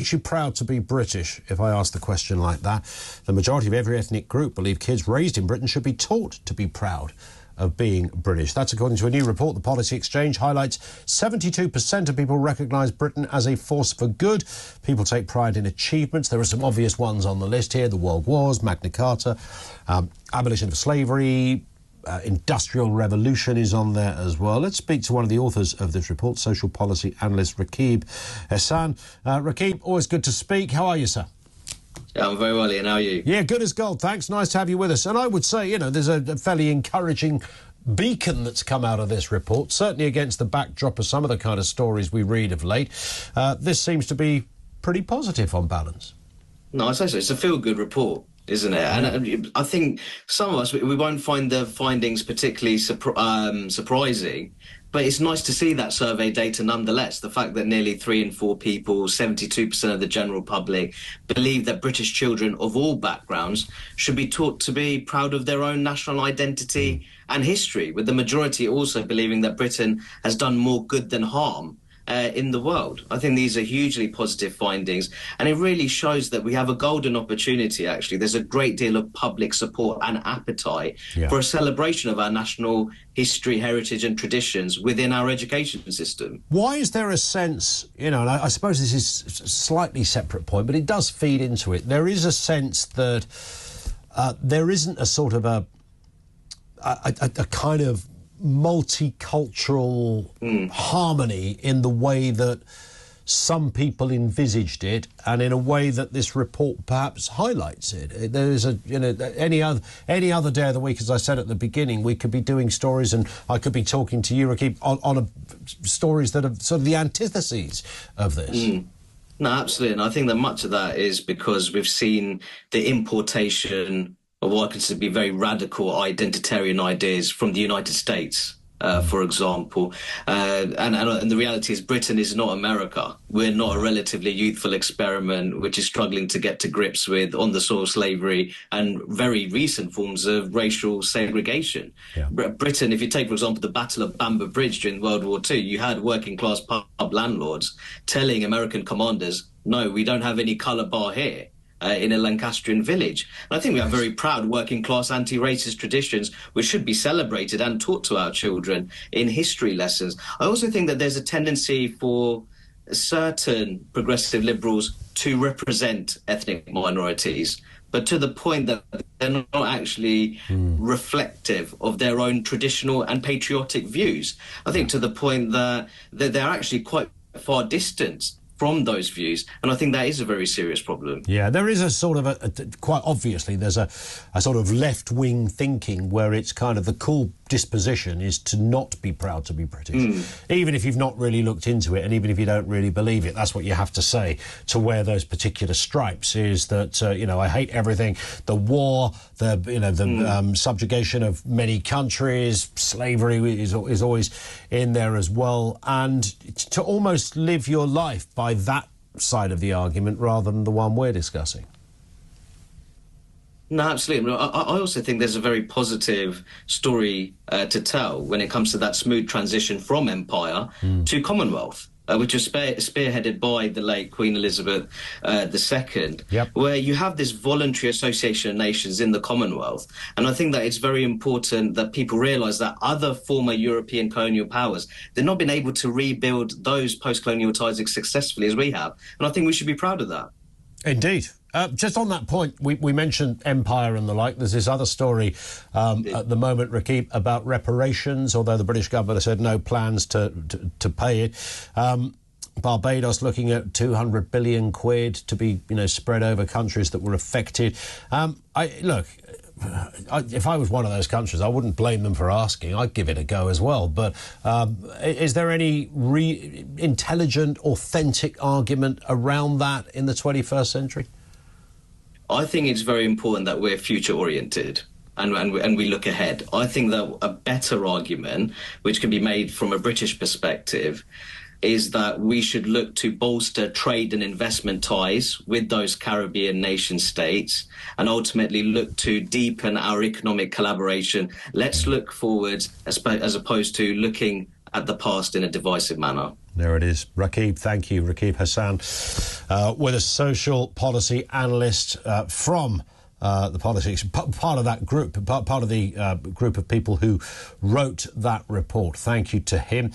Makes you proud to be British, if I ask the question like that? The majority of every ethnic group believe kids raised in Britain should be taught to be proud of being British. That's according to a new report. The Policy Exchange highlights 72% of people recognise Britain as a force for good. People take pride in achievements. There are some obvious ones on the list here: the World Wars, Magna Carta, abolition of slavery, industrial revolution is on there as well. Let's speak to one of the authors of this report, social policy analyst Rakib Ehsan. Rakib, always good to speak. How are you, sir? Yeah, I'm very well, Ian. How are you? Yeah, good as gold. Thanks. Nice to have you with us. And I would say, you know, there's a fairly encouraging beacon that's come out of this report, certainly against the backdrop of some of the kind of stories we read of late. This seems to be pretty positive on balance. No, I'd say so. It's a feel-good report, isn't it? And I think some of us, we won't find the findings particularly surprising, but it's nice to see that survey data nonetheless. The fact that nearly 3 in 4 people, 72% of the general public, believe that British children of all backgrounds should be taught to be proud of their own national identity and history, with the majority also believing that Britain has done more good than harm in the world. I think these are hugely positive findings, and it really shows that we have a golden opportunity, actually. There's a great deal of public support and appetite for a celebration of our national history, heritage and traditions within our education system. Why is there a sense, you know, and I suppose this is a slightly separate point, but it does feed into it. There is a sense that there isn't a sort of a kind of multicultural harmony in the way that some people envisaged it, and in a way that this report perhaps highlights it. There is a, you know, any other day of the week, as I said at the beginning, we could be doing stories, and I could be talking to you, Rakib, on stories that are sort of the antitheses of this. No, absolutely, and I think that much of that is because we've seen the importation of what I consider to be very radical identitarian ideas from the United States, for example. And the reality is Britain is not America. We're not a relatively youthful experiment which is struggling to get to grips with on the soil slavery and very recent forms of racial segregation. Britain, if you take, for example, the Battle of Bamber Bridge during World War II, you had working class pub landlords telling American commanders, no, we don't have any colour bar here. In a Lancastrian village. And I think we have very proud working class anti-racist traditions which should be celebrated and taught to our children in history lessons. I also think that there's a tendency for certain progressive liberals to represent ethnic minorities, but to the point that they're not actually reflective of their own traditional and patriotic views. I think to the point that they're actually quite far distant from those views, and I think that is a very serious problem. Yeah, there is a sort of quite obviously there's a sort of left-wing thinking where it's kind of the cool disposition is to not be proud to be British, even if you've not really looked into it, and even if you don't really believe it. That's what you have to say to wear those particular stripes, is that you know, I hate everything, the war, the subjugation of many countries, slavery is always in there as well, and to almost live your life by that side of the argument rather than the one we're discussing. No, absolutely. I also think there's a very positive story to tell when it comes to that smooth transition from empire to Commonwealth, which was spearheaded by the late Queen Elizabeth II, where you have this voluntary association of nations in the Commonwealth. And I think that it's very important that people realise that other former European colonial powers, they've not been able to rebuild those post-colonial ties as successfully as we have. And I think we should be proud of that. Indeed. Just on that point, we mentioned empire and the like. There's this other story at the moment, Rakib, about reparations, although the British government has said no plans to pay it. Barbados looking at 200 billion quid to be, you know, spread over countries that were affected. If I was one of those countries, I wouldn't blame them for asking. I'd give it a go as well. But is there any intelligent, authentic argument around that in the 21st century? I think it's very important that we're future-oriented and we look ahead. I think that a better argument, which can be made from a British perspective, is that we should look to bolster trade and investment ties with those Caribbean nation states and ultimately look to deepen our economic collaboration. Let's look forward as opposed to looking at the past in a divisive manner. There it is. Rakib, thank you. Rakib Ehsan, with a social policy analyst from the politics, part of that group, part of the group of people who wrote that report. Thank you to him.